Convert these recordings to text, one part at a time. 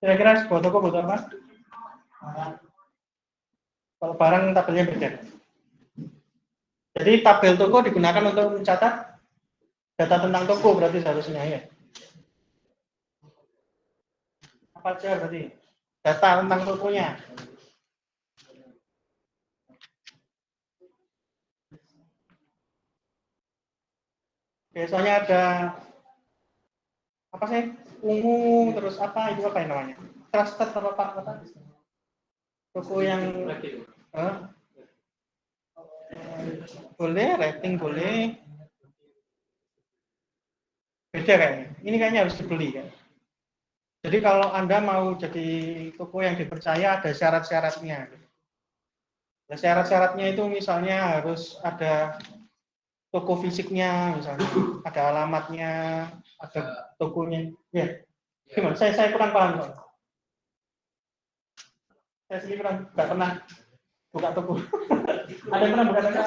Kira-kira sebuah toko butuh apa? Kalau barang tabelnya beda. Jadi tabel toko digunakan untuk mencatat data tentang toko berarti seharusnya ya. Apa aja berarti? Data tentang tokonya. Biasanya ada apa sih? Ungu terus apa itu apa yang namanya? Trusted apa? Toko yang boleh, rating boleh. Beda kayaknya. Ini kayaknya harus dibeli kan. Jadi kalau Anda mau jadi toko yang dipercaya ada syarat-syaratnya. Nah, syarat-syaratnya itu misalnya harus ada toko fisiknya, misalnya ada alamatnya, ada tokonya. Ya, gimana? Saya kurang paham kok. Saya sendiri nggak pernah buka toko. Ada yang pernah buka toko?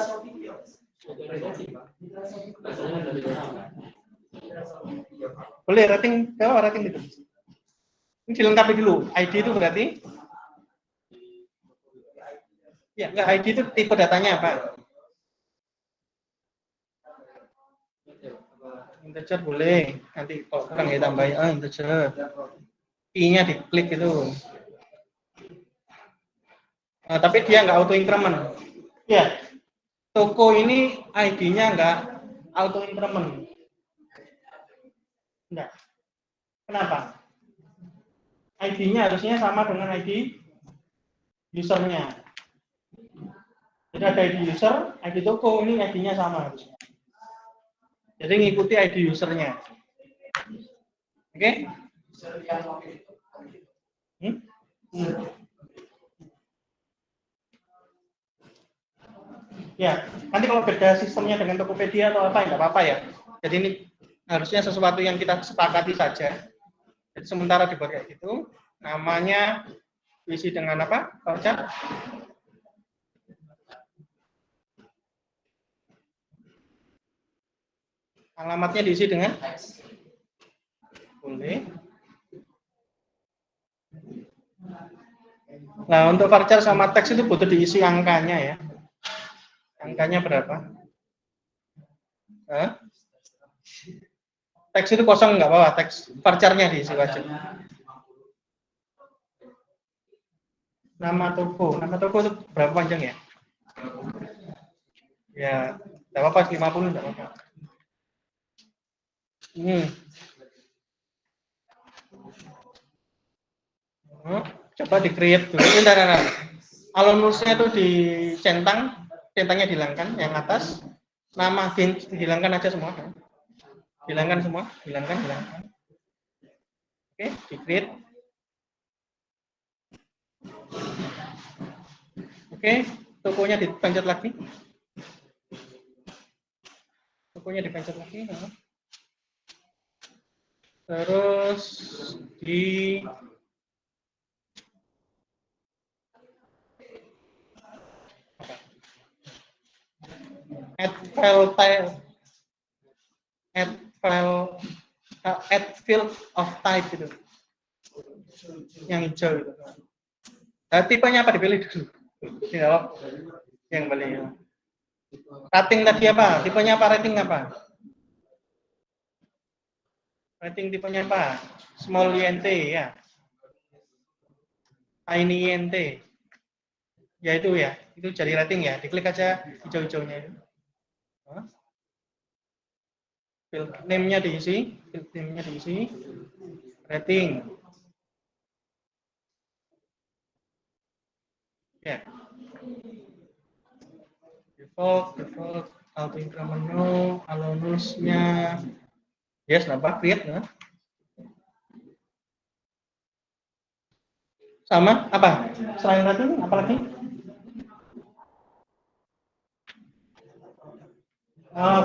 Boleh rating, apa rating itu? Ini dilengkapi dulu. ID itu berarti? Ya, enggak, ID itu tipe datanya apa? Integer boleh. Nanti kalau kurang ya tambahin. Integer. I-nya diklik itu. Nah, tapi dia nggak auto increment. Ya, toko ini ID-nya nggak auto increment. Enggak. Kenapa? ID-nya harusnya sama dengan ID usernya. Jadi ada ID user, ID toko, ini ID-nya sama harusnya. Jadi ngikuti ID usernya. Oke? Ya, nanti kalau beda sistemnya dengan Tokopedia atau apa, nggak apa-apa ya. Jadi ini harusnya sesuatu yang kita sepakati saja. Jadi sementara dibuat kayak gitu, namanya diisi dengan apa, voucher? Alamatnya diisi dengan? Boleh. Nah, untuk voucher sama teks itu butuh diisi angkanya ya. Angkanya berapa? Hah? Teks itu kosong nggak apa-apa, teks vouchernya diisi wajib. Nama toko itu berapa panjang ya? Ya, nggak apa-apa, 50 nggak apa-apa. Coba di-create dulu. Bentar. Alumnusnya itu centangnya dihilangkan, yang atas. Nama dihilangkan aja semua. Hilangkan semua, hilangkan. Oke, di-create. Oke, tokonya dipencet lagi. Terus di add field of type itu. Yang hijau itu. Nah, tipenya apa dipilih dulu? Yang beli. Rating tadi apa? Tipenya apa? Rating apa? Rating tipenya apa? Small INT ya. Tiny INT. Ya itu ya. Itu jadi rating ya. Diklik aja hijau-hijaunya itu. Field name-nya diisi. Rating. Ya. Default, auto increment no, alumnusnya. Yes, nampak create nah. Sama apa? Selain rating apa lagi?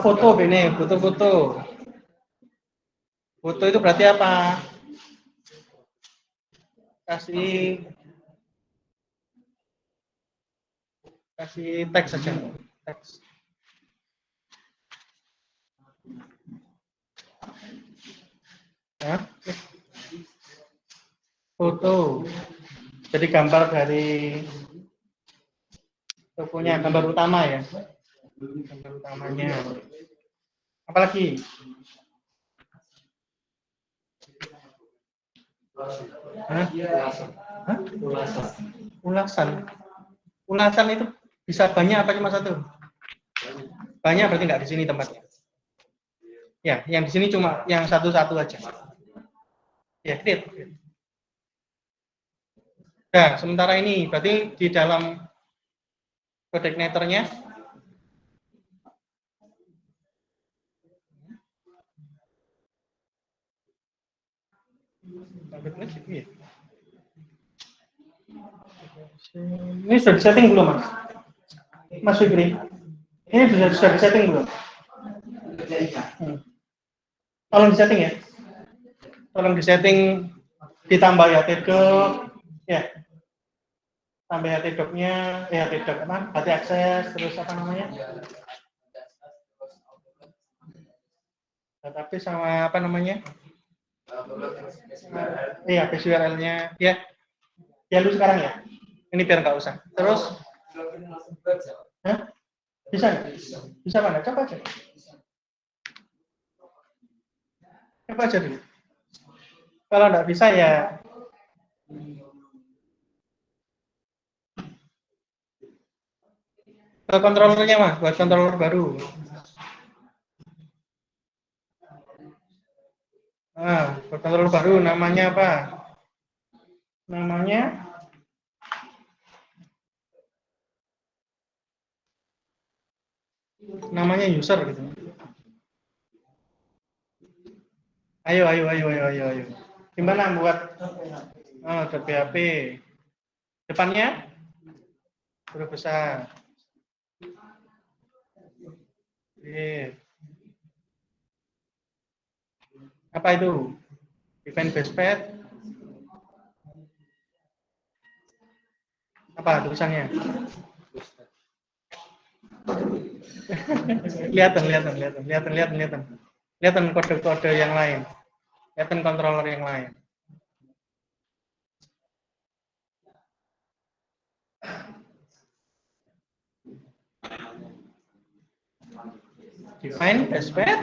Foto Bene, foto. Foto itu berarti apa? Kasih teks saja. Teks. foto. Jadi gambar dari tokonya, gambar utama ya. Gambar utamanya. Apalagi? Hah? Hah? Ulasan. Ulasan itu bisa banyak apa cuma satu? Banyak berarti nggak di sini tempatnya. Ya, yang di sini cuma yang satu-satu aja. Ya, create. Nah, sementara ini berarti di dalam coordinatornya ini sudah disetting belum, Mas? Mas Fikri, ini sudah disetting belum? Tolong disetting ya. Tolong disetting, ditambah ya Tedok, ya. Tambah ya Tedoknya, ya Tedok apa? Hati akses, terus apa namanya? Tapi sama apa namanya? Iya, base URL-nya. Ya, ya lu sekarang ya. Ini biar nggak usah. Terus, hah? Bisa nggak? Bisa mana? Coba aja. Coba aja dulu. Kalau nggak bisa ya ke controllernya Mas, buat controller baru. Nah, buat controller baru namanya apa? Namanya user gitu. Ayo. Gimana buat .php? Depannya huruf besar. Apa itu? Event basepad. Apa tulisannya? Lihat kode-kode yang lain. Lihat controller yang lain. Define basepad.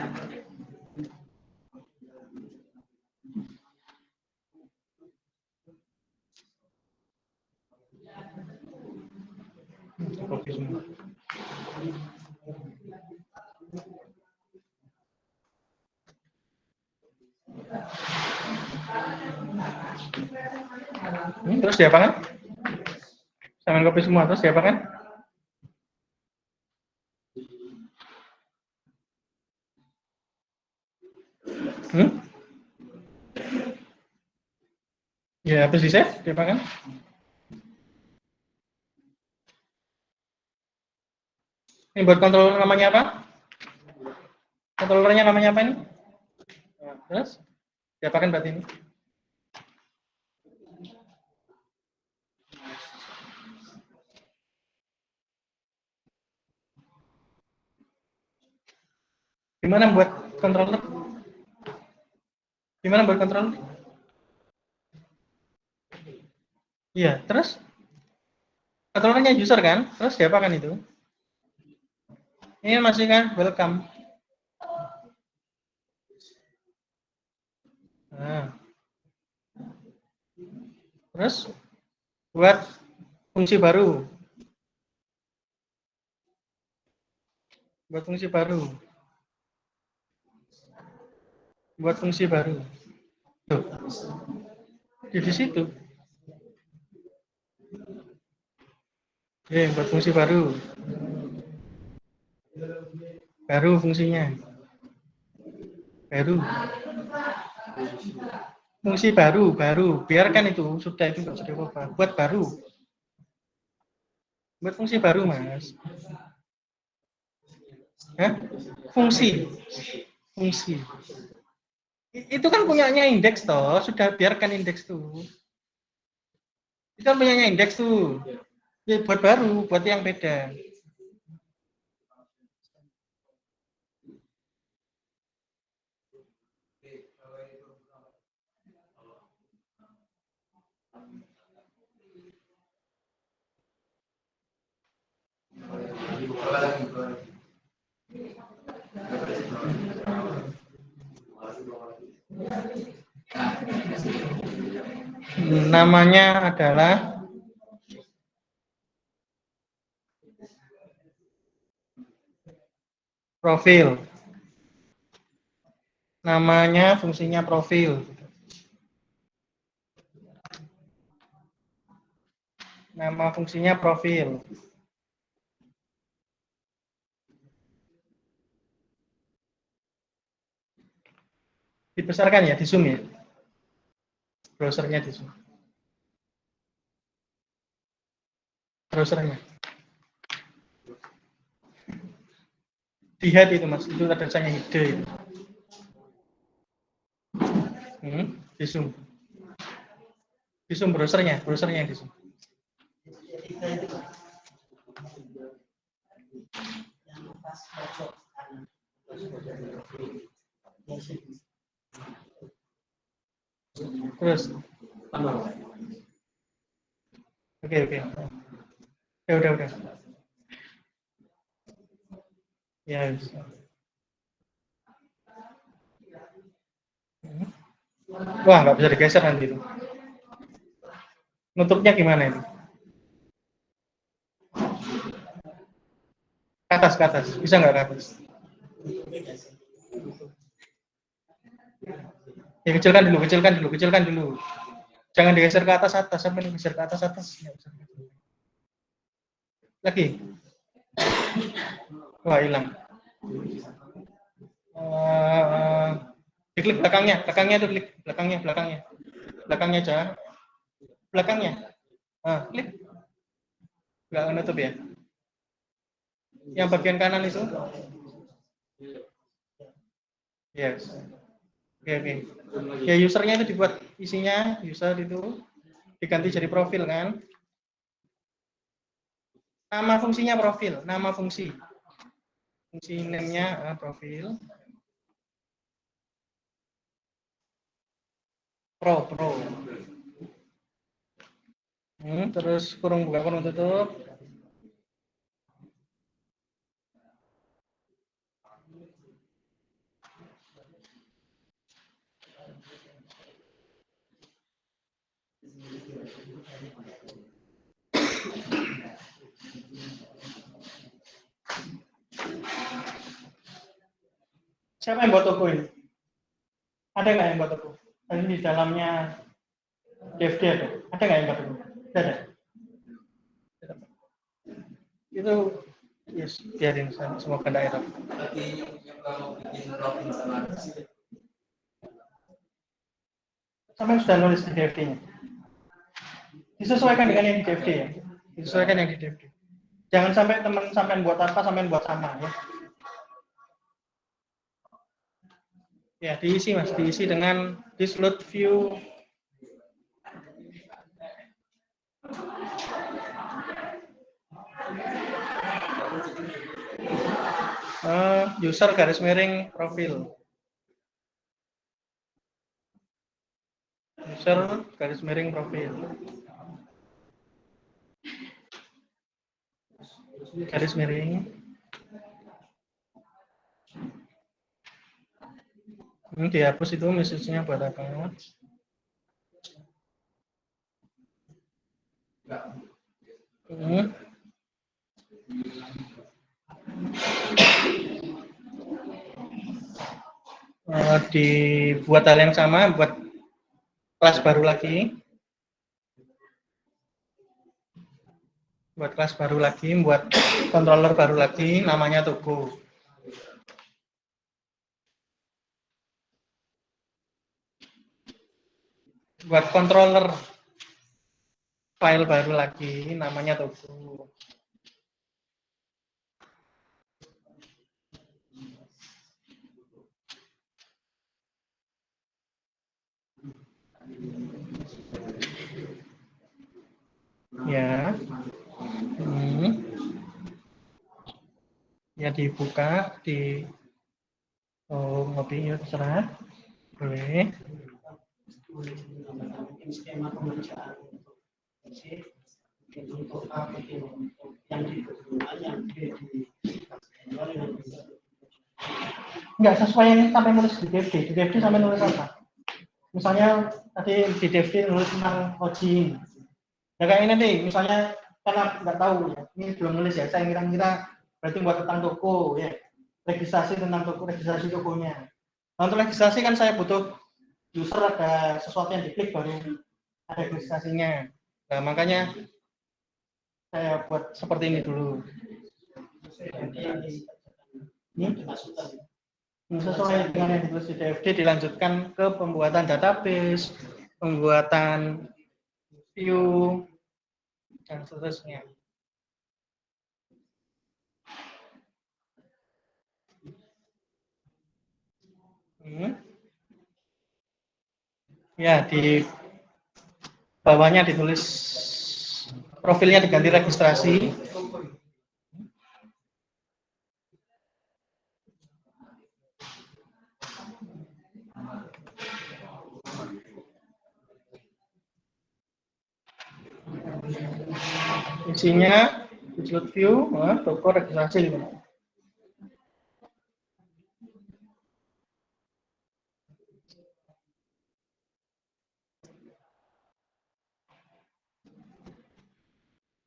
Terus diapakan? Sambil copy semua, terus diapakan? Ya, habis di save, diapakan? Ini buat controller namanya apa? Controllernya namanya apa ini? Nah, terus diapakan berarti ini? Gimana buat controller? Gimana buat controller? Iya, terus controllernya user kan? Terus diapakan itu? Ini masih kan welcome. Nah. Terus buat fungsi baru. Buat fungsi baru. Buat fungsi baru. Tuh. Di situ. Buat fungsi baru. Baru fungsinya. Baru. Fungsi baru. Biarkan itu, sudah itu nggak usah diubah. Buat baru. Buat fungsi baru, Mas. Hah? Fungsi. Itu kan punyanya indeks toh, sudah biarkan indeks tuh. Itu kan punyanya indeks tuh. Ya, buat baru, buat yang beda. Namanya adalah profil. Namanya fungsinya profil. Nama fungsinya profil. Dibesarkan ya, di zoom ya. Browsernya di zoom. Browsernya. Di hide itu mas, itu ada tulisannya hide itu. Di zoom. Di zoom browsernya yang di zoom. Terus. Oke. Ya udah. Ya. Wah, nggak bisa digeser nanti itu. Nutupnya gimana ini? Ke atas. Bisa nggak ke atas? Ya kecilkan dulu. Jangan digeser ke atas, sampai digeser ke atas. Lagi. Wah, hilang. Diklik belakangnya itu klik belakangnya aja. Belakangnya. Klik. Nggak menutup ya. Yang bagian kanan itu. Yes. Oke. Ya usernya itu dibuat isinya, user itu diganti jadi profil kan. Nama fungsinya profil, nama fungsi. Fungsi name-nya profil. Pro. Terus kurung buka kurung tutup. Siapa yang buat toko ini? Ada nggak yang buat toko? Tadi di dalamnya DFD ada. Ada nggak yang buat toko? Ada. Itu yes, biarin semoga daerah. Sampai sudah nulis di DFD-nya. Disesuaikan dengan yang di DFD ya. Jangan sampai teman sampai buat apa, sampai buat sama ya. Ya, diisi mas, diisi dengan this load view. User garis miring profil. User garis miring profil. Garis miring. Dihapus itu message-nya buat apa? Dibuat hal yang sama, buat kelas baru lagi. Buat kelas baru lagi, buat controller baru lagi, namanya Togo. Buat controller file baru lagi, namanya Togo. Ya. Ya dibuka di ngopi ya terserah. Boleh. Skema pemeriksaan untuk yang di nggak sesuai yang sampai nulis di DFD sampai nulis apa? misalnya tadi di DFD nulis tentang login. Ya kayak ini nih, misalnya karena nggak tahu ya, ini belum nulis ya, saya kira-kira berarti buat tentang toko ya, registrasi tentang toko, registrasi tokonya. Nah, untuk registrasi kan saya butuh user, ada sesuatu yang diklik baru ada registrasinya. Nah, makanya saya buat seperti ini dulu. Sesuai dengan yang ditulis di DFD, dilanjutkan ke pembuatan database, pembuatan view, dan seterusnya. Ya, di bawahnya ditulis profilnya diganti registrasi. Isinya wujud view, toko registrasi.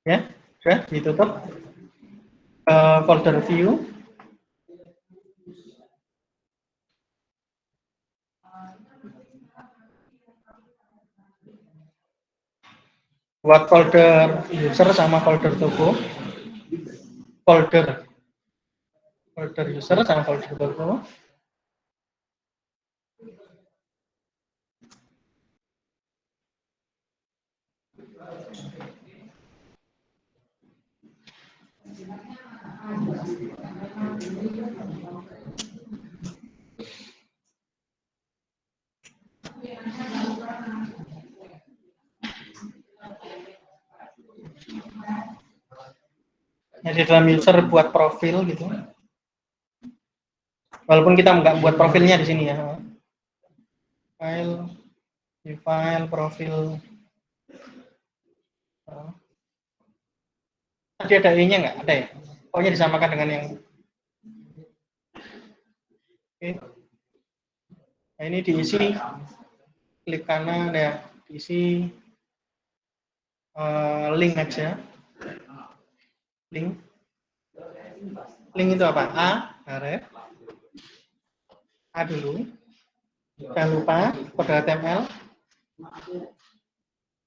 Ya, sudah ditutup. Folder view. Buat folder user sama folder toko. Folder user sama folder toko. Jadi dalam user buat profil gitu. Walaupun kita nggak buat profilnya di sini ya. File profil. Tadi ada i-nya nggak? Ada ya? Pokoknya disamakan dengan yang. Oke. Nah, ini diisi. Klik kanan ya, diisi link aja. Link itu apa? A dulu. Jangan lupa kode HTML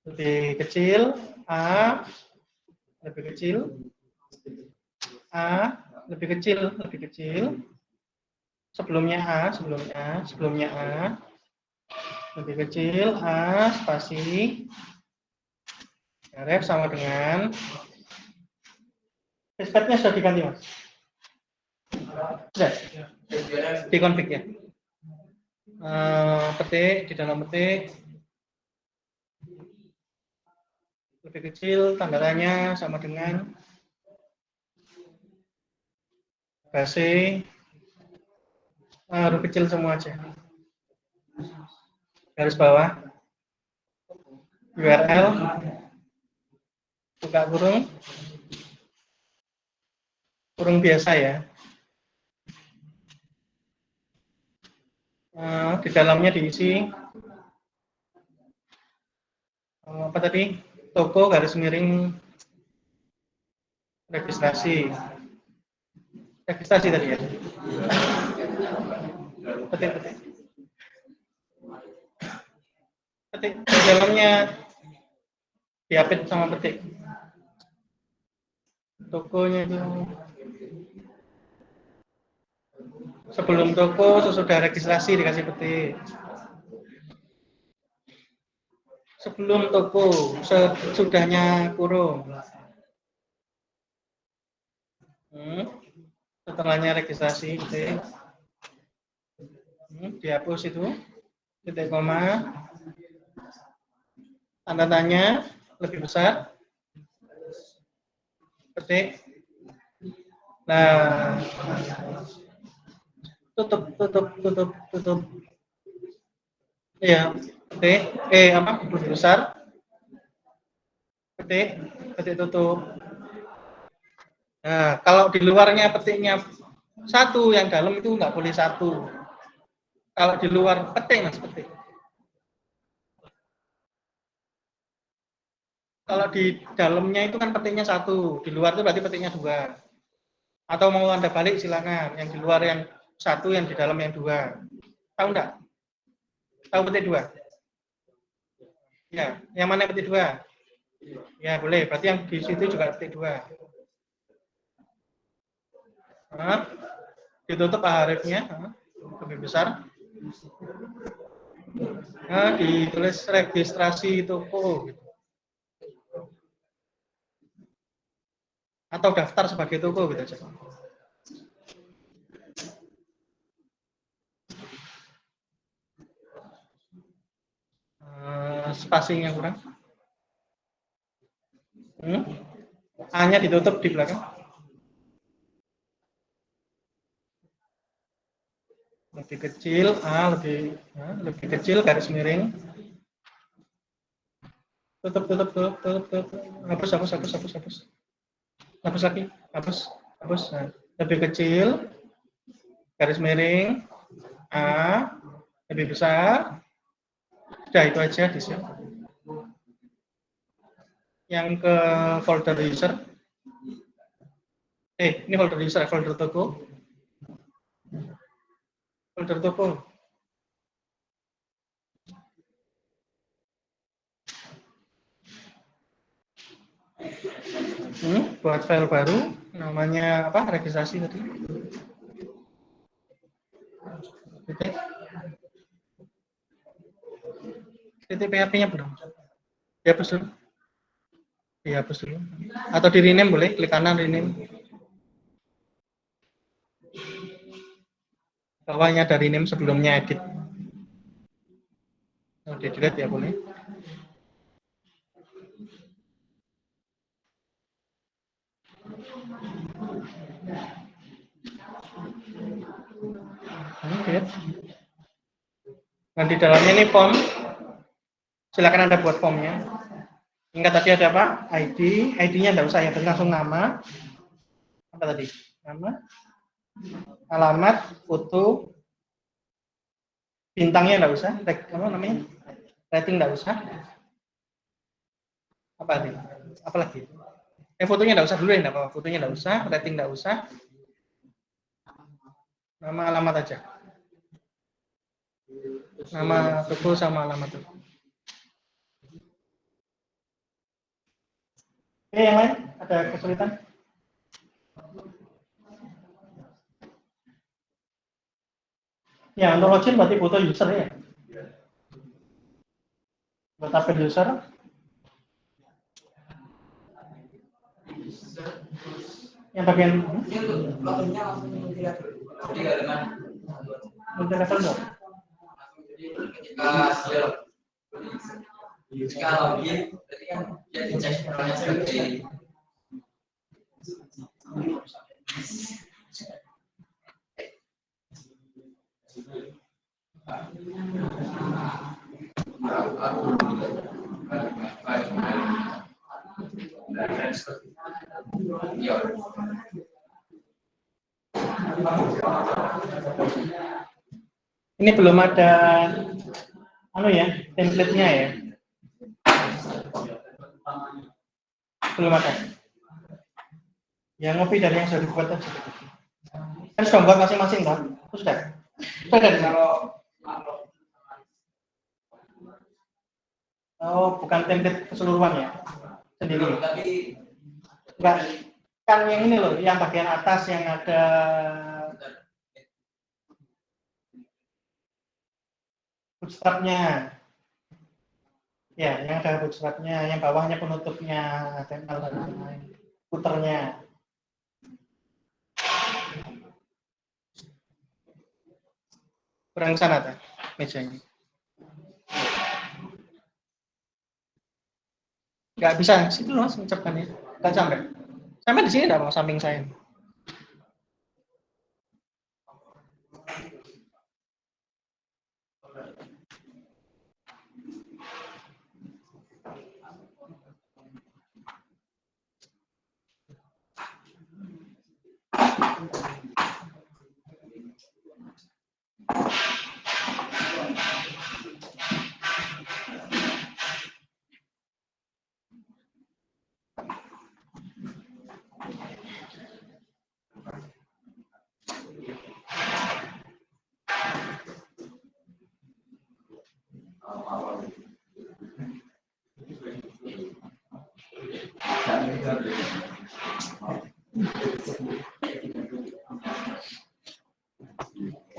lebih kecil, A lebih kecil, A lebih kecil, sebelumnya A lebih kecil, A spasi, ref sama dengan space-nya sudah diganti mas, sudah dikonfig ya. Petik di dalam petik lebih kecil, tanda tanya sama dengan base, huruf kecil semua aja. Garis bawah URL buka kurung biasa ya. Di dalamnya diisi apa tadi, toko garis miring registrasi tadi ya, petik di dalamnya diapit sama petik tokonya itu. Sebelum toko, sesudah registrasi dikasih petik. Sebelum toko, sesudahnya kurung. Setelahnya registrasi, petik. Dihapus itu, titik koma, tanda tanya lebih besar, petik. Nah, tutup. Iya, petik. Lebih besar. Petik tutup. Nah, kalau di luarnya petiknya satu, yang dalam itu nggak boleh satu. Kalau di luar petik mas, petik. Kalau di dalamnya itu kan petiknya 1, di luar itu berarti petiknya 2. Atau mau Anda balik silakan, yang di luar yang 1, yang di dalam yang 2. Tahu enggak? Tahu petik 2? Ya, yang mana petik 2? Ya, boleh. Berarti yang di situ juga petik 2. Nah, ditutup aharifnya, lebih besar. Nah, ditulis registrasi toko gitu. Atau daftar sebagai toko gitu aja. Spasinya kurang. A-nya ditutup di belakang. Lebih kecil, A lebih kecil, garis miring. Tutup. Hapus. Hapus lagi, hapus. Nah, lebih kecil, garis miring, A, lebih besar. Sudah itu aja di sini. Yang ke folder user. Ini folder user, folder toko. Folder toko. Buat file baru, namanya apa? Registrasi tadi. Titik PHP-nya belum. Dihapus dulu. Atau di rename boleh, klik kanan rename. Bawahnya ada rename sebelumnya edit. Di delete ya boleh. Nah, di dalamnya ini form. Silakan Anda buat formnya. Ingat tadi ada apa? ID-nya enggak usah ya, langsung nama. Apa tadi? Nama, alamat, foto, bintangnya enggak usah, apa namanya? Rating enggak usah. Apa tadi? Apa lagi? Fotonya enggak usah dulu ya, enggak apa-apa. Fotonya enggak usah, rating enggak usah. Nama, alamat aja. Nama toko sama alamat toko. Oke, yang lain ada kesulitan? Ya, untuk login berarti butuh user ya. Buat update user. Yang bagian loginnya langsung multi-level dong. Jika login, berarti kan dia dicek perannya seperti ini belum ada template-nya ya. Belum ada. Yang ngopi dari yang sudah dibuat aja. Kan sudah buat masing-masing kan? Sudah. Sudah kalau bukan template keseluruhan ya. Sendiri. Enggak. Kan yang ini loh, yang bagian atas yang ada bootstrap-nya. Ya, yang ada bootstrap-nya, yang bawahnya penutupnya, tempel dan lain-lain. Puternya. Kurang sana tuh mejanya. Nggak bisa, situ loh mengucapkannya. Nggak sampai. Sampai di sini nggak mau samping saya.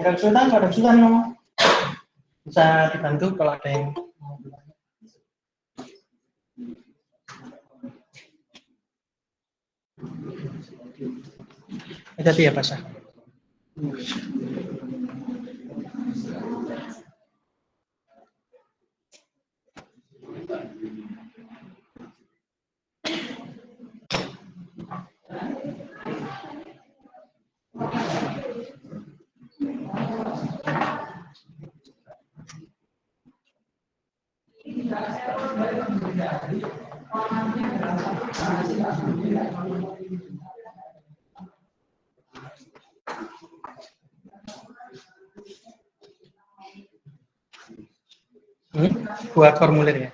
Ada kesulitan ngomong. Bisa dibantu kalau ada yang hati-hati ya Pasha. Buat formulir ya.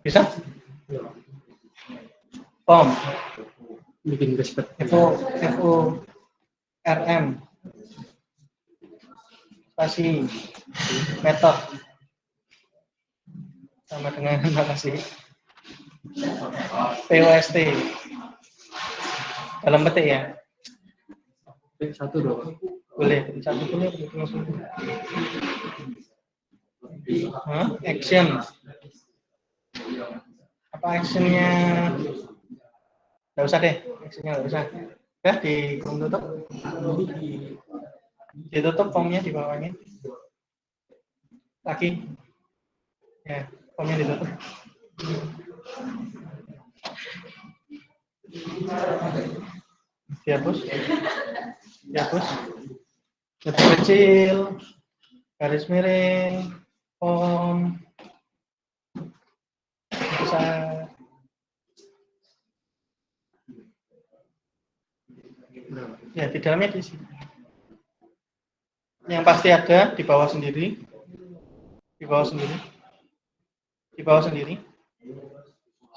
Bisa? Form. Bikin gesper. FORM. Spasi metode sama dengan makasih. POST. Dalam petik ya. Satu dong. Boleh, satu boleh langsung. Action. Apa actionnya? Nggak usah deh, actionnya nggak usah. Udah ditutup. Ditutup formnya di bawahnya. Lagi. Ya, formnya ditutup. Dihapus. Lebih kecil, garis miring, form, besar. Ya, di dalamnya diisi. Yang pasti ada di bawah sendiri. Di bawah sendiri.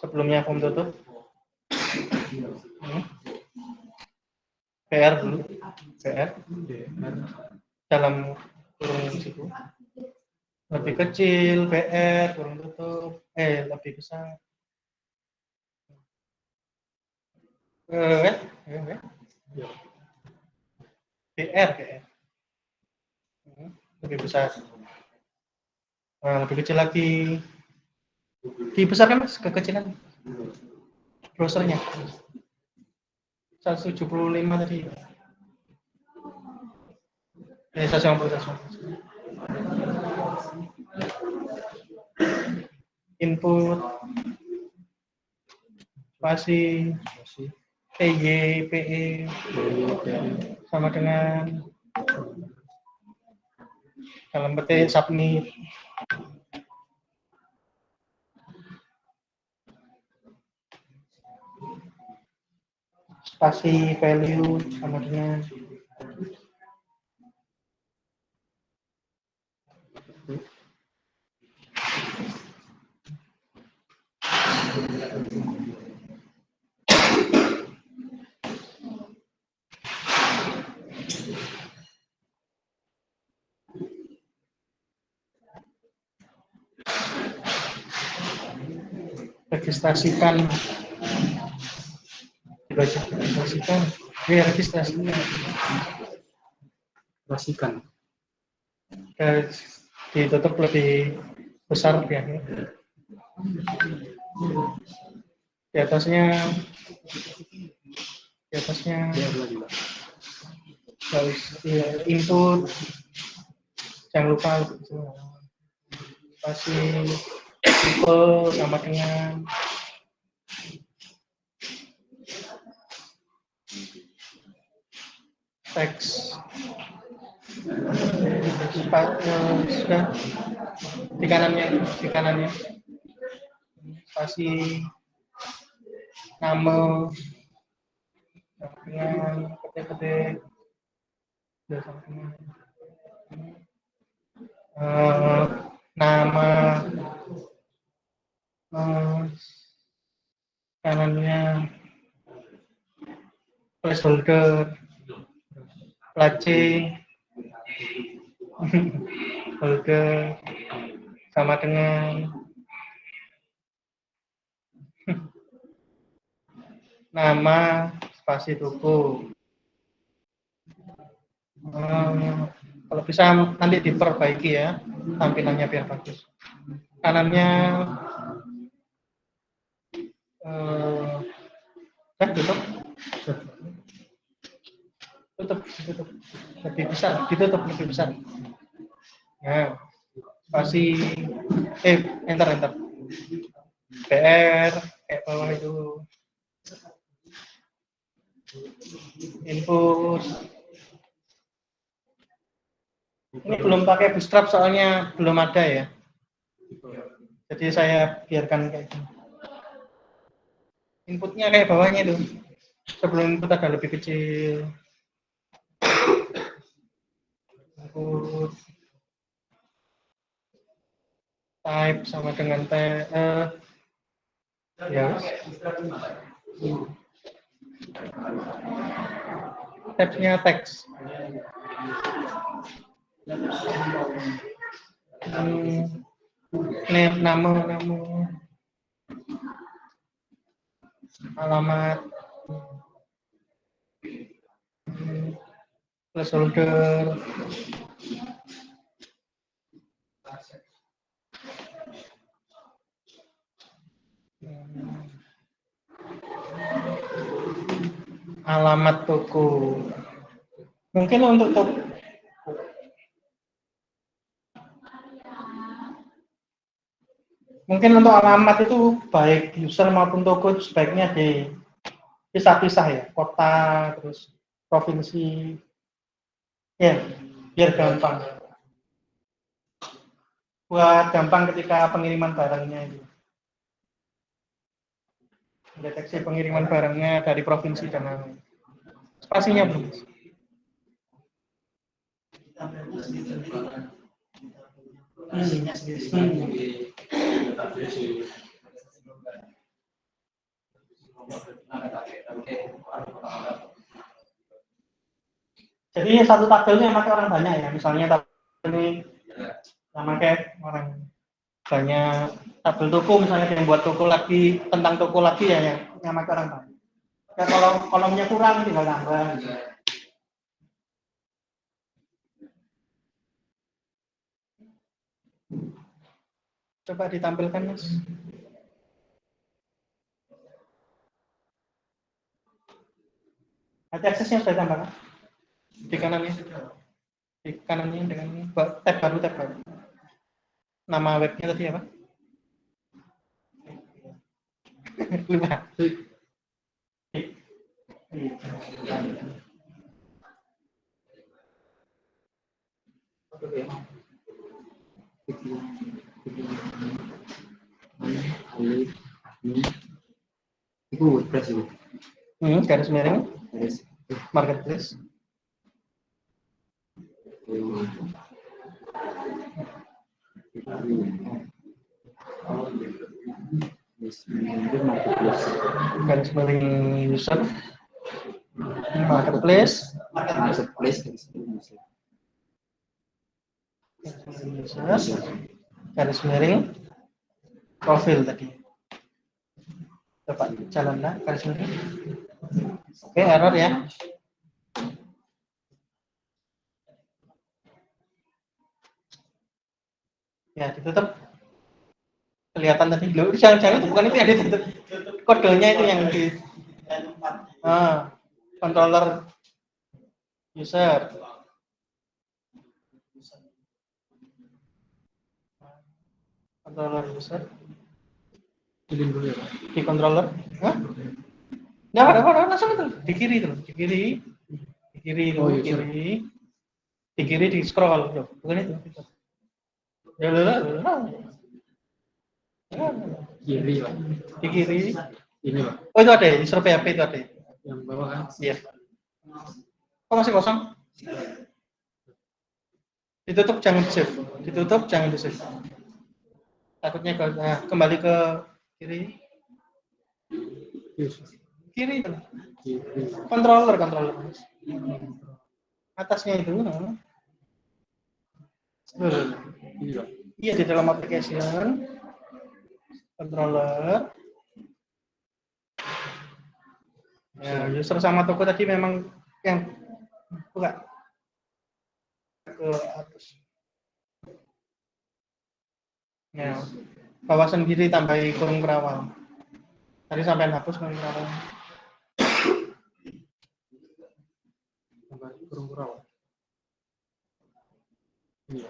Sebelumnya form tutup. PR dulu. PR. Dalam kurung situ. Lebih kecil, PR, kurung tutup. Lebih besar. PR. Lebih besar. Nah, lebih kecil lagi. Dibesarkan mas, kekecilan browsernya 175 tadi. 150. Input spasi PY, PE sama dengan dalam petik submit. Spasi value sama dengan registrasikan. Registrasikan. Ditutup lebih besar ya. Di atasnya input, jangan lupa spasi tipe sama dengan teks. Sudah di kanannya spasi nama dengan ketik nama kanannya placeholder place Holder sama dengan nama spasi toko. Kalau bisa nanti diperbaiki ya tampilannya biar bagus. Kanannya tutup lebih besar, ditutup lebih besar. Nah, spasi enter PR kayak bawah itu input. Ini belum pakai bootstrap soalnya belum ada ya, jadi saya biarkan kayak gini. Inputnya kayak bawahnya itu, sebelum input ada lebih kecil. Input type sama dengan ya. Type-nya teks. Nama, alamat, placeholder, alamat toko. Mungkin untuk toko alamat itu baik user maupun toko sebaiknya dipisah-pisah ya, kota terus provinsi ya, biar gampang buat gampang ketika pengiriman barangnya itu, deteksi pengiriman barangnya dari provinsi dan lain-lain. Spasinya belum. Jadi satu tabelnya yang pakai orang banyak ya, misalnya tabel ini yang pakai orang banyak, tabel toko misalnya yang buat toko lagi tentang toko lagi ya yang pakai orang banyak. Ya kalau kolomnya kurang tinggal tambah. Coba ditampilkan Mas. Nanti aksesnya sudah tambahkan di kanannya dengan tab baru. Nama webnya tadi apa? Lupa. Itu WordPress itu. Garis miring marketplace. Garis miring user marketplace garis miring profil tadi. Coba jalanlah garis miring. Oke, error ya. Ya, ditutup. Kelihatan tadi. Loh, jangan itu bukan itu yang ditutup. Kodenya itu yang di controller user. Controller user. Di controller. Hah? Nggak ada langsung itu. Di kiri itu. Di kiri itu. Di kiri di scroll. Loh, bukan itu. Ya, Kiri Pak. Di kiri. Ini Pak. Oh itu ada di survei PHP itu ada. Yang bawah kan? Iya. Kok masih kosong? Ditutup jangan di save. Ditutup jangan di save. Takutnya kembali ke kiri. Kiri itu. Controller. Atasnya itu. Ini Pak. Iya, di dalam application controller. Ya, user sama toko tadi memang yang buka ke atas. Ya, bawah sendiri tambahi kurung perawal. Tadi sampai hapus kurung perawal. Tambah kurung kurang. Iya.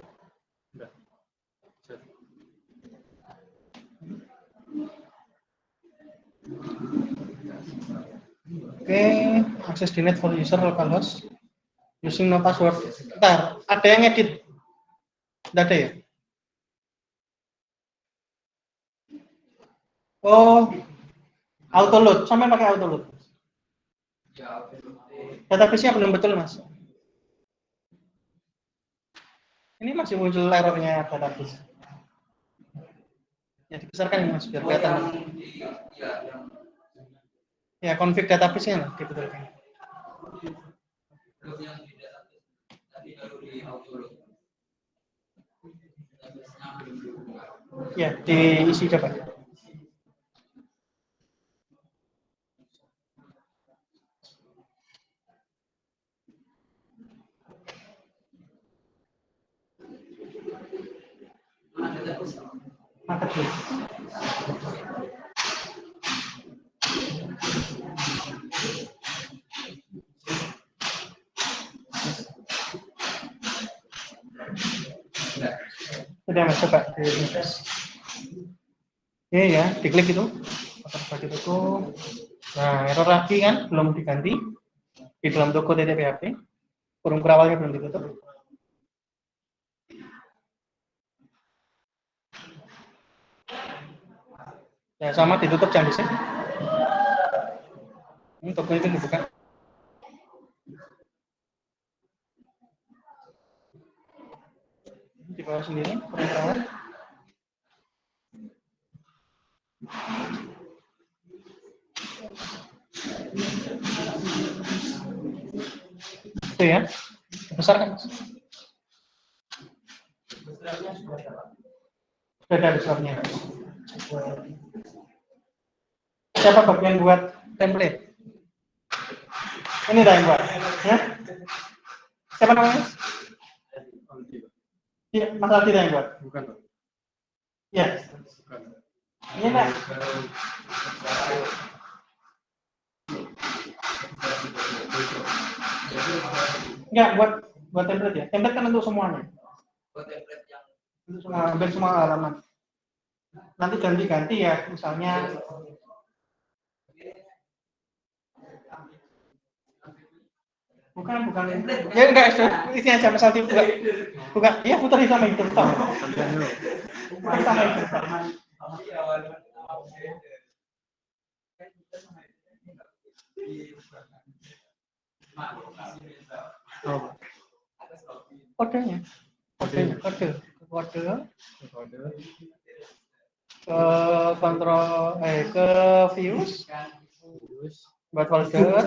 Udah. Set. Oke, akses DNet for user localhost using no password. Bentar, ada yang edit? Tidak ada ya? Oh, auto load, sampai pakai auto load. Database-nya belum betul, Mas. Ini masih muncul errornya database. Ya, dibesarkan Mas, biar kelihatan. Ya, config database-nya lah, dibetulkan. Ya, diisi coba. Marketplace. Sudah Mas, coba di refresh. Oke ya, diklik itu. Bagi toko. Nah, error lagi kan, belum diganti. Di dalam toko TTP/HP. Kurung perawalnya belum ditutup. Ya, sama ditutup jangan di save. Ini toko itu dibuka. Di bawah sendiri, kurung perawal. Itu ya, besar kan? Sudah ada besarnya. Siapa bagian buat template? Ini dah yang buat. Ya? Siapa namanya? Iya, Mas Aldi dah yang buat. Bukan Pak. Iya. Bukan. Iya enggak? Enggak, buat template ya. Template kan untuk semuanya. Untuk semua, hampir semua halaman. Nanti ganti-ganti ya, misalnya bukan ya enggak, ini aja Mas Aldi bukan ya, putar sama itu toh. Putar sama itu. Oh, Kodenya. Kode. kode. Ke kontrol ke views Terus buat folder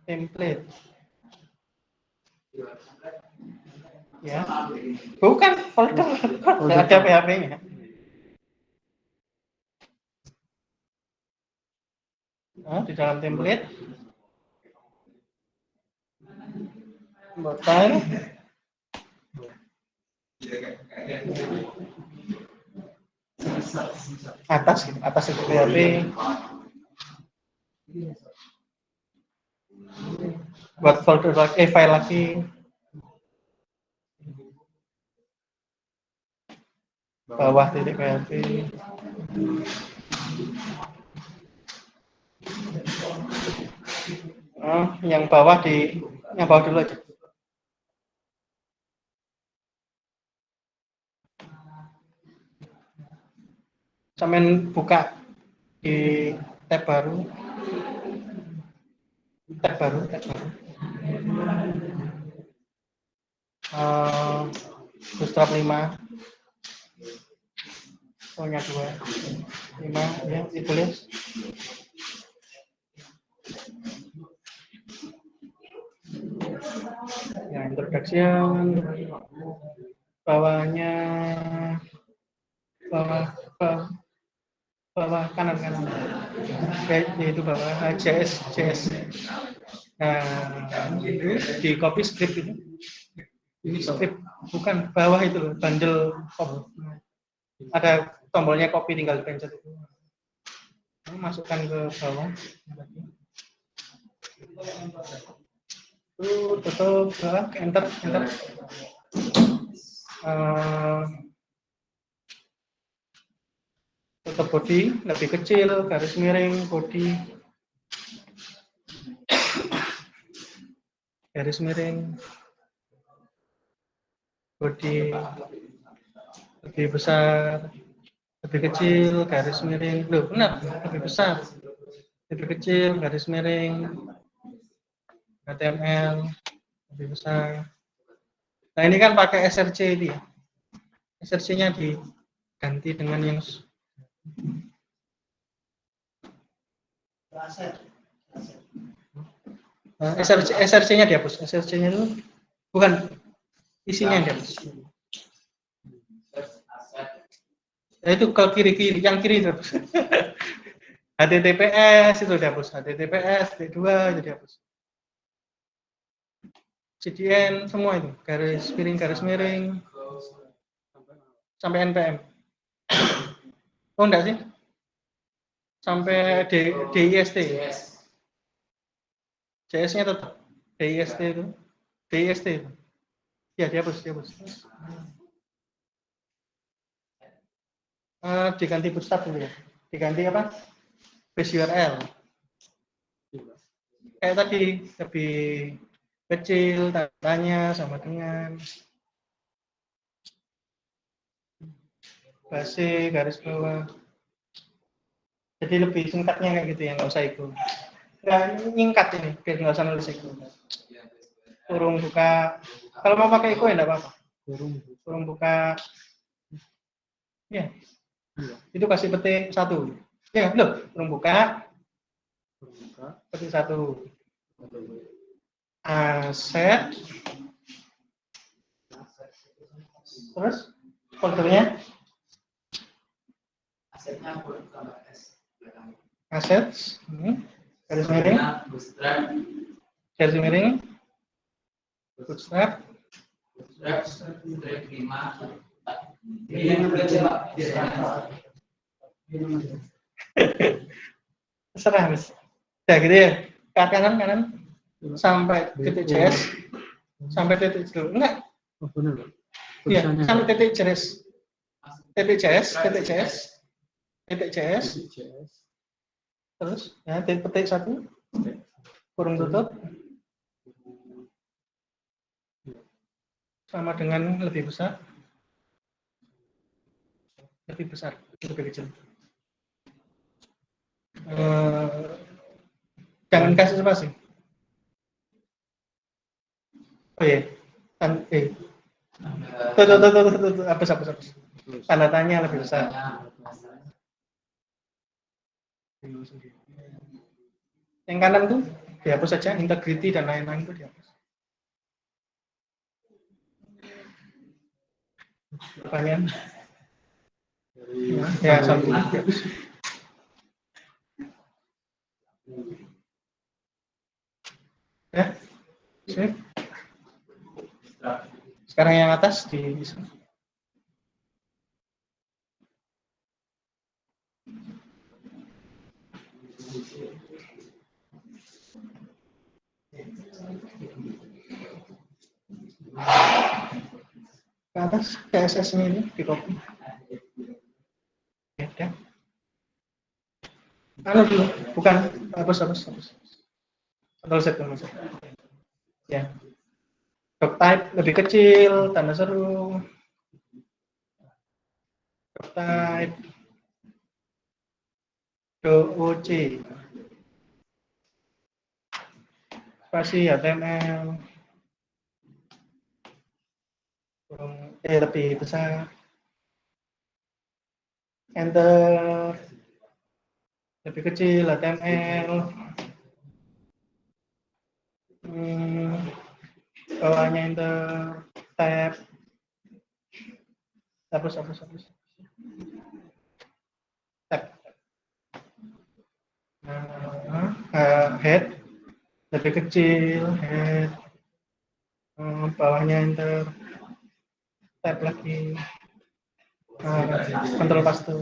template ya, bukan folder ada PHP-nya. Nah, di dalam template file atas itu PHP, buat folder lagi, file lagi, bawah titik PHP, yang bawah dulu aja. Sampai buka di tab baru. Bootstrap 5 punya 2 5 ya, ditulis redaction, bawahnya bawah kanan yaitu bawah JS. Nah, di copy script itu. Ini script bukan bawah itu loh, bundle copy. Ada tombolnya copy, tinggal pencet itu. Masukkan ke bawah. Tutup, enter. Tutup body lebih kecil, garis miring body, garis miring body lebih besar, lebih kecil, garis miring. Loh, benar, lebih besar, lebih kecil, garis miring, HTML lebih besar. Nah, ini kan pakai SRC ini ya. SRC-nya diganti dengan yang SRC-nya dihapus. SRC-nya itu bukan isinya yang dihapus. Ya, itu ke kiri, yang kiri itu. HTTPS itu dihapus, HTTPS D2 itu dihapus. CDN semua itu, garis miring sampai NPM. Oh enggak sih? Sampai DIST. JS-nya tetap DIST itu. DIST itu. Ya, dihapus. Diganti bootstrap dulu ya. Diganti apa? Base URL. Kayak tadi, lebih kecil, tandanya sama dengan base garis bawah. Jadi lebih singkatnya kayak gitu ya, nggak usah ikut. Nggak nyingkat ini, biar nggak usah nulis ikut. Kurung buka. Kalau mau pakai ikut ya nggak apa-apa. Kurung buka. Ya. Itu kasih petik 1. Ya, loh, kurung buka. Petik 1. Aset. Terus foldernya? Assets. Garis miring. Garis miring. Bootstrap. Terserah mas. Ya gitu ya. Ke kanan sampai titik JS, sampai titik dulu. Enggak. Oh, benar. Iya, sampai titik JS. Titik JS. Terus ya petik 1. Kurung tutup. Sama dengan lebih besar. Lebih kecil. Jangan kasih spasi. Oh iya. Tuh. Hapus. Tanda tanya lebih besar. Yang kanan tuh dihapus saja, integrity dan lain-lain itu dihapus. Pertanyaan? Ya, satu. Ya, sip. Sekarang yang atas di ke atas CSS-nya ini di copy. Ya. Dulu, bukan hapus. Control Z. Ya. Doc type lebih kecil, tanda seru. Doc type DOC. Spasi HTML. Lebih besar. Enter. Lebih kecil HTML. bawahnya enter, tab, hapus, tab. Head lebih kecil, head, bawahnya enter, tab lagi, control paste.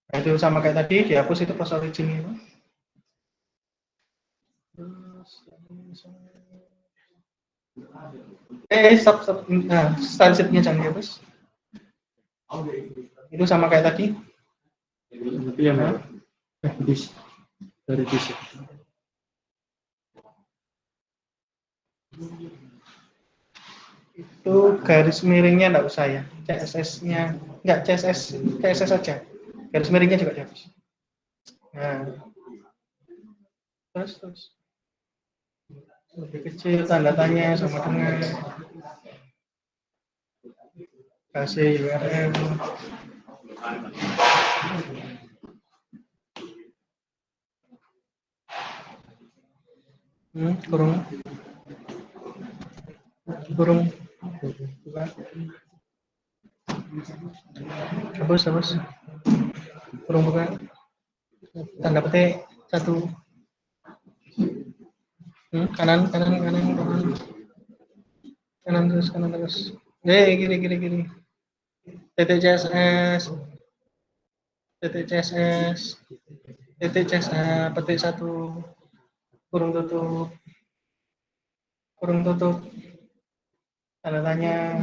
Nah, itu sama kayak tadi, dihapus itu pas origin itu. Stop. Nah, style sheet-nya jangan dihapus. Itu sama kayak tadi. Itu yang dari disk. Itu garis miringnya enggak usah ya. CSS-nya enggak, CSS saja. Garis miringnya juga dihapus. Nah. Terus. Lebih kecil tanda tanya sama dengan kasih URL. Kurung. Buka. Hapus. Kurung buka. Tanda petik 1. Kanan terus. Kiri. Titik CSS, petik 1, kurung tutup, tanda tanya,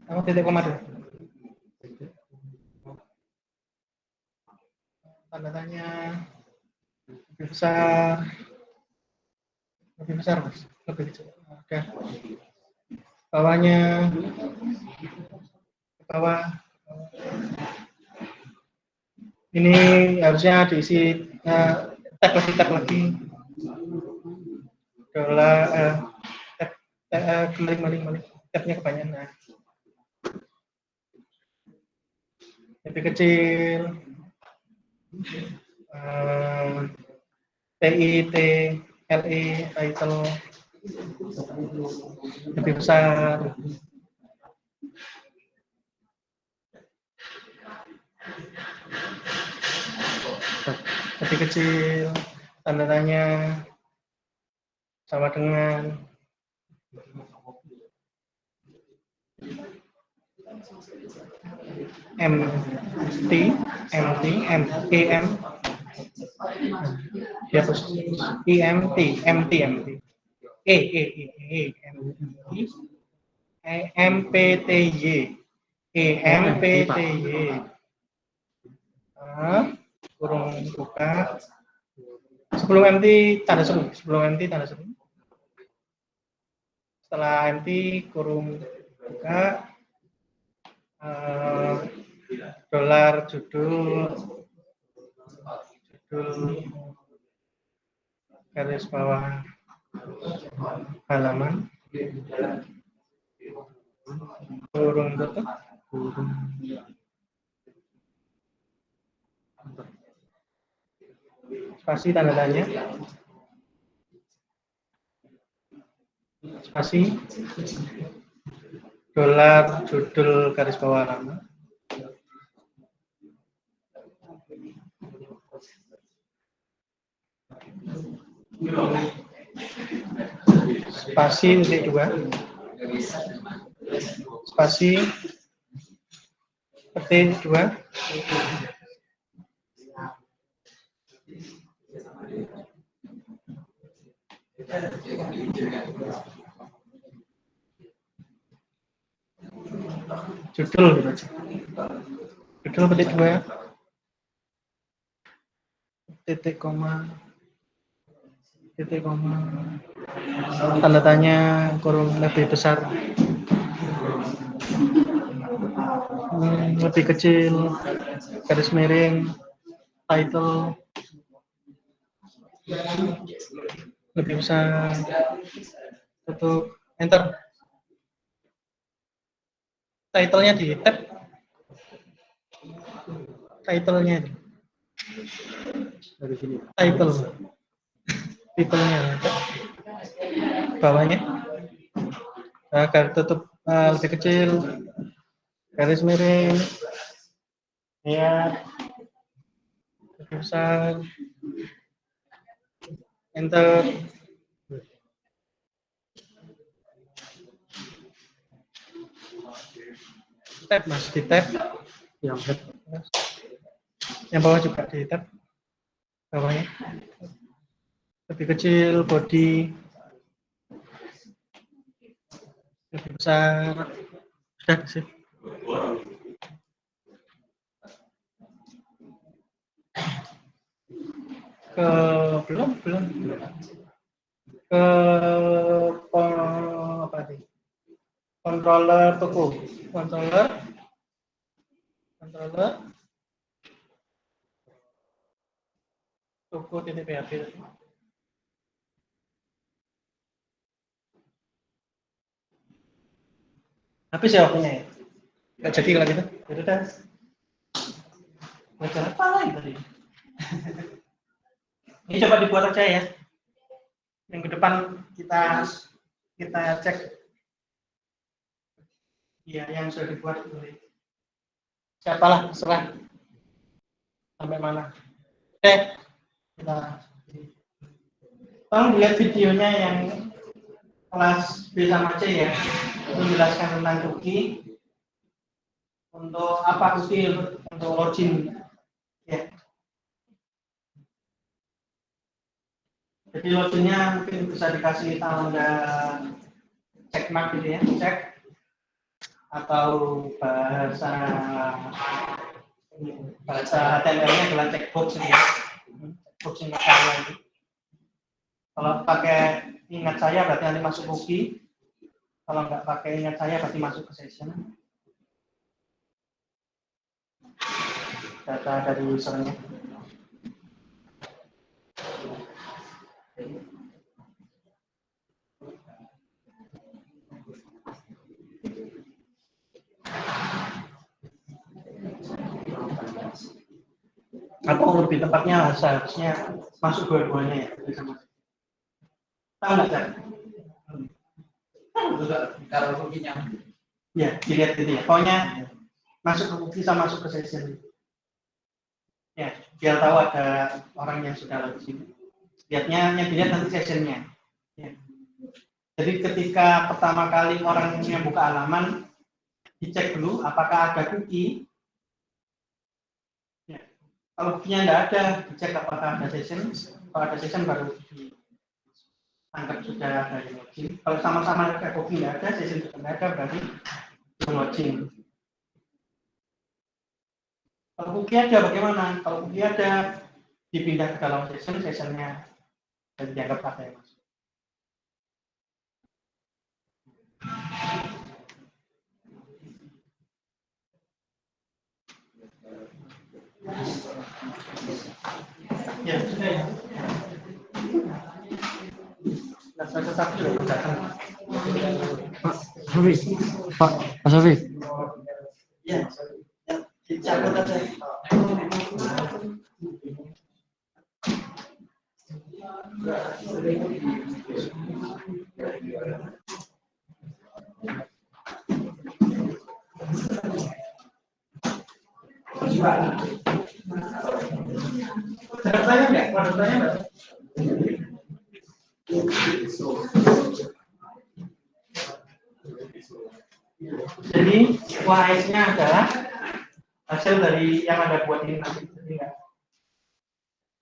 apa titik koma dulu, tanda tanya, lebih besar mas, lebih kecil, oke, bawahnya, bawah, ini harusnya diisi tab lagi, kembali, tabnya kebanyakan, nah. Lebih kecil, TITLE, title, lebih besar, lebih kecil, tanda tanya sama dengan MT, dihapus, MT, MPTY, kurung buka, sebelum MT tanda seru, setelah MT kurung buka, dolar judul garis bawah halaman, kurung tutup, spasi tanda tanya, spasi, dolar judul garis bawah halaman, spasi titik 2, spasi petik 2, judul petik 2, titik koma, tanda tanya kurung lebih besar, lebih kecil, garis miring, title, lebih besar, tutup, enter. Title-nya di tab, title-nya dari sini. title Titelnya bawahnya garis tutup lebih kecil, garis miring ya lebih besar, enter. Tab mas, di tab yang bawah juga di tab bawahnya lebih kecil, body lebih besar, sudah sih. Belum ke apa nih, controller toko, controller toko .php. Habis ya waktunya ya? Nggak jadi kalau gitu. Jadi dah. Belajar apa lagi tadi? Ini coba dibuat aja ya. Yang ke depan kita cek. Iya, yang sudah dibuat boleh. Siapalah, serah. Sampai mana. Oke. Kita tolong dilihat videonya yang kelas B sama C ya. Menjelaskan tentang cookie. Untuk apa cookie? Untuk login. Ya. Jadi loginnya mungkin bisa dikasih tanda checkmark gitu ya, check atau bahasa HTML-nya adalah checkbox gitu ya. Checkbox ingat saya itu. Kalau pakai ingat saya berarti nanti masuk cookie. Kalau nggak pakai ingat saya berarti masuk ke session. Data dari usernya. Atau lebih tepatnya seharusnya masuk dua-duanya ya. Tahu nggak kan? Kalau cookie-nya. Ya, dilihat itu ya. Pokoknya masuk ke cookie sama masuk ke session. Ya, biar tahu ada orang yang sudah login. Lihatnya yang dilihat nanti sessionnya. Ya. Jadi ketika pertama kali orang yang buka halaman, dicek dulu apakah ada cookie. Ya. Kalau cookie-nya nggak ada, dicek apakah ada session. Kalau ada session baru dianggap sudah ada yang login. Kalau sama-sama ada cookie nggak ada, session juga nggak ada, berarti belum login. Kalau cookie ada bagaimana? Kalau cookie ada, dipindah ke dalam session, sessionnya dan dianggap ada yang masuk. Ya, sudah ya. Satu sudah datang. Pak Sofi. Ya, dicabut aja. Datanya enggak? Datanya enggak? Jadi UAS-nya adalah hasil dari yang Anda buat ini nanti.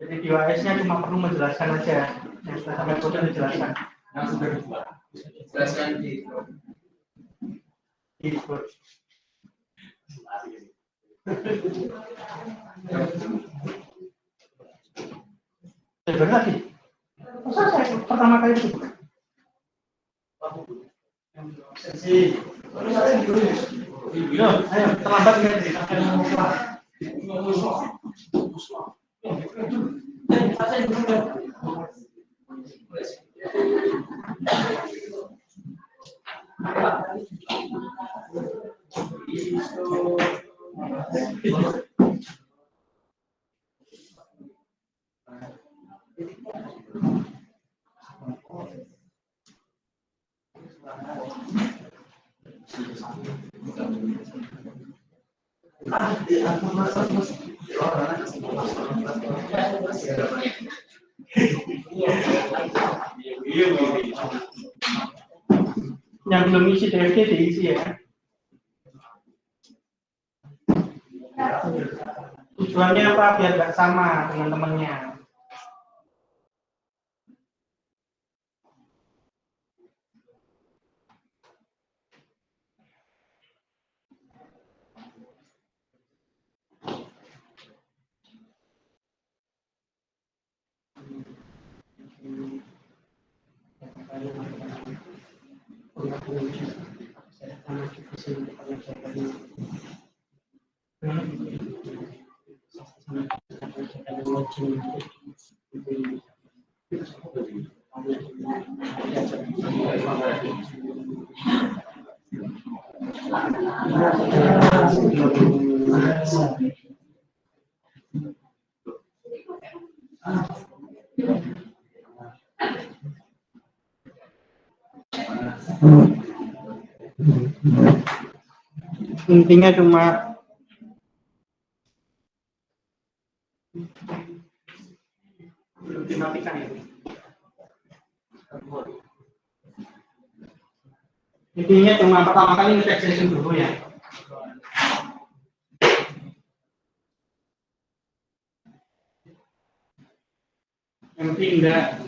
Jadi di UAS-nya cuma perlu menjelaskan aja. Yang sudah sampai kode dijelaskan. Yang sudah dibuat. Jelaskan di Discord. Benar lagi. Masa saya pertama kali itu? Sesi. Ayo, terlambat nggak? Yang belum isi DFG diisi ya. Tujuannya apa? Biar nggak sama dengan temannya. Intinya cuma dimatikan ya. Intinya cuma pertama kali ngecek session dulu ya. Empty enggak.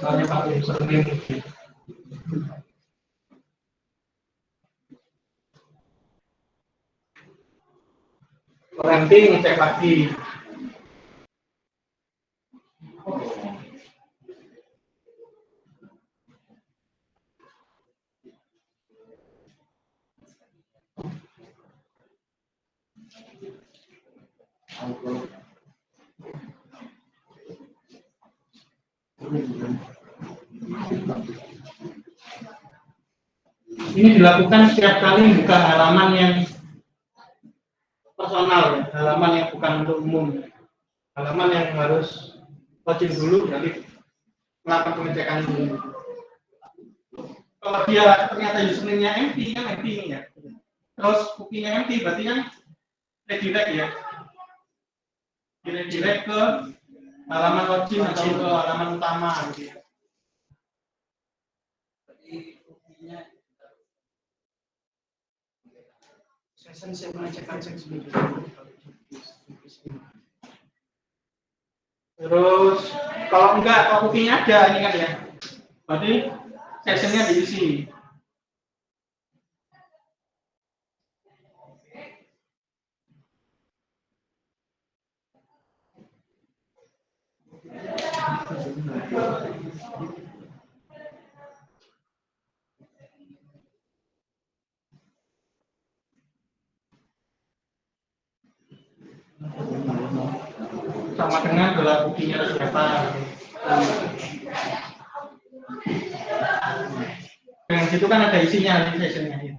Misalnya pakai username nanti ngecek lagi. Ini dilakukan setiap kali buka halaman yang personal ya, halaman yang bukan untuk umum, halaman yang harus login dulu, jadi melakukan pengecekan dulu. Kalau dia ternyata username-nya empty kan empty ini ya, terus cookie-nya empty berarti kan redirect ya, redirect ke halaman login atau ke halaman utama gitu ya. Session saya mengecekkan section dulu. Terus kalau enggak, kalau cookie-nya ada ini kan ya, berarti sessionnya diisi. Sama dengan gelar cookie-nya berapa. Dengan situ kan ada isinya di sessionnya. Ya.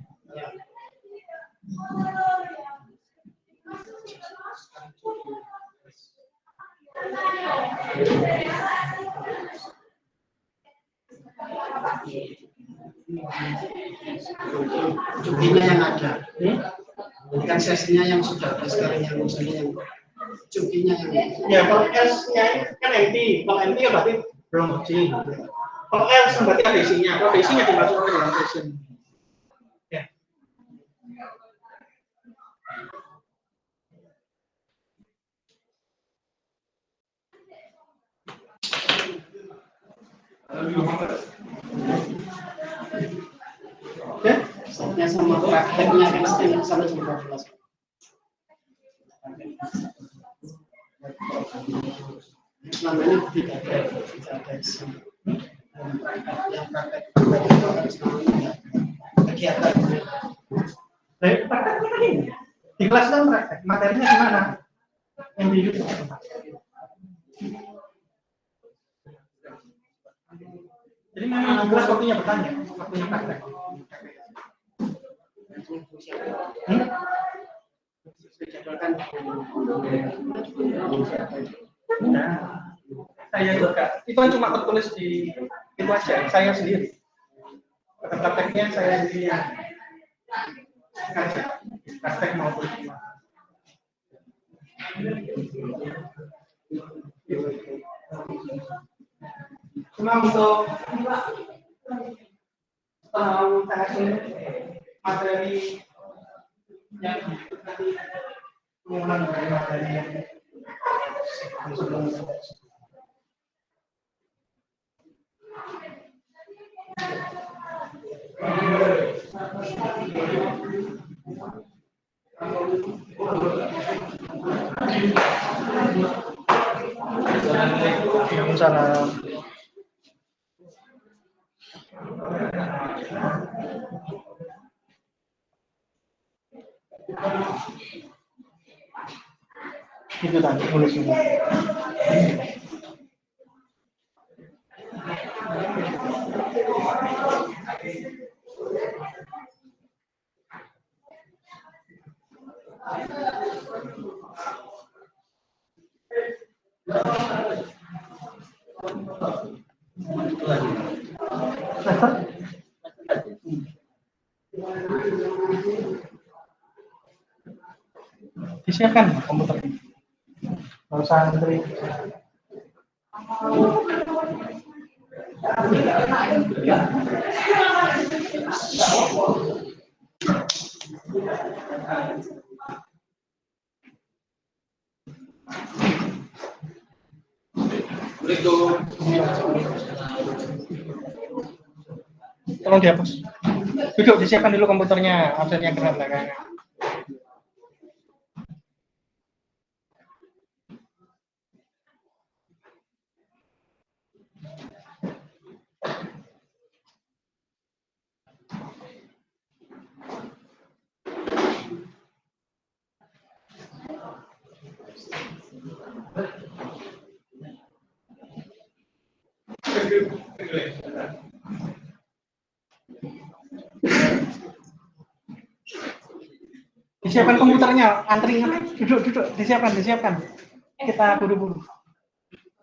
Cukinya yang ada, bukan sesinya yang sudah ada sekarang yang misalnya yang cukinya yang. Ya kalau S-nya kan empty, kalau empty ya berarti belum login. Kalau S berarti ada isinya, kalau ada isinya dimasukkan ke dalam session. Ya. Oke, Soalnya sama prakteknya kan sama 12. Selama ini tidak ada isi. Yang praktek itu harus kegiatan. prakteknya ini di kelas kan praktek, materinya gimana? Yang biru. Jadi memang jelas waktunya bertanya, waktunya praktek. Nah, saya juga. Itu kan cuma tertulis di itu aja, saya sendiri. Prakteknya saya sendiri yang praktek maupun cuma untuk materi yang tadi pengulangan dari materi yang sebelumnya. Waalaikumsalam. Itu tadi tulisnya. Disiapkan komputernya. Nggak usah antri. Tolong dihapus. Duduk, disiapkan dulu komputernya, absennya kena belakangan. Disiapkan komputernya, antri, duduk, disiapkan. Kita buru-buru.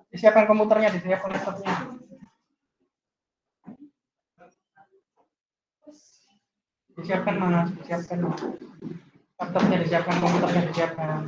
Disiapkan komputernya, disiapkan laptopnya. Disiapkan mana? Disiapkan laptopnya, disiapkan komputernya, disiapkan.